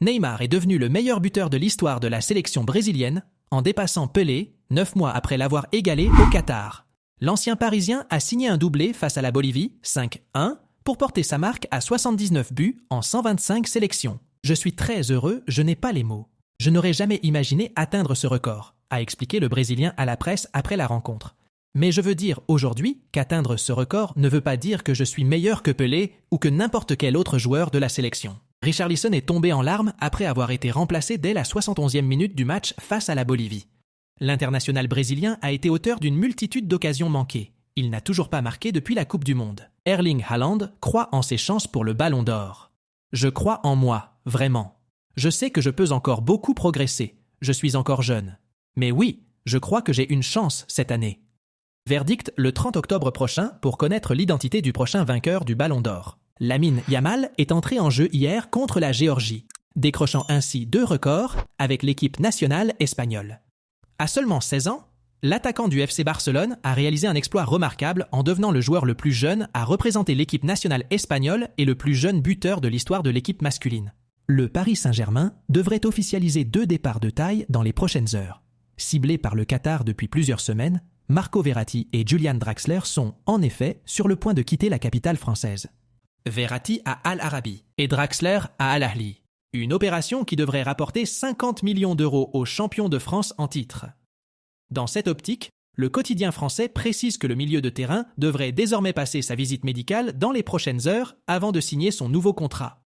Neymar est devenu le meilleur buteur de l'histoire de la sélection brésilienne en dépassant Pelé, 9 mois après l'avoir égalé au Qatar. L'ancien Parisien a signé un doublé face à la Bolivie, 5-1, pour porter sa marque à 79 buts en 125 sélections. Je suis très heureux, je n'ai pas les mots. Je n'aurais jamais imaginé atteindre ce record, a expliqué le Brésilien à la presse après la rencontre. Mais je veux dire aujourd'hui qu'atteindre ce record ne veut pas dire que je suis meilleur que Pelé ou que n'importe quel autre joueur de la sélection. Richarlison est tombé en larmes après avoir été remplacé dès la 71e minute du match face à la Bolivie. L'international brésilien a été auteur d'une multitude d'occasions manquées. Il n'a toujours pas marqué depuis la Coupe du Monde. Erling Haaland croit en ses chances pour le Ballon d'Or. Je crois en moi, vraiment. Je sais que je peux encore beaucoup progresser. Je suis encore jeune. Mais oui, je crois que j'ai une chance cette année. Verdict le 30 octobre prochain pour connaître l'identité du prochain vainqueur du Ballon d'Or. Lamine Yamal est entré en jeu hier contre la Géorgie, décrochant ainsi 2 records avec l'équipe nationale espagnole. À seulement 16 ans, l'attaquant du FC Barcelone a réalisé un exploit remarquable en devenant le joueur le plus jeune à représenter l'équipe nationale espagnole et le plus jeune buteur de l'histoire de l'équipe masculine. Le Paris Saint-Germain devrait officialiser 2 départs de taille dans les prochaines heures. Ciblés par le Qatar depuis plusieurs semaines, Marco Verratti et Julian Draxler sont, en effet, sur le point de quitter la capitale française. Verratti à Al Arabi et Draxler à Al Ahly. Une opération qui devrait rapporter 50 millions d'euros aux champions de France en titre. Dans cette optique, le quotidien français précise que le milieu de terrain devrait désormais passer sa visite médicale dans les prochaines heures avant de signer son nouveau contrat.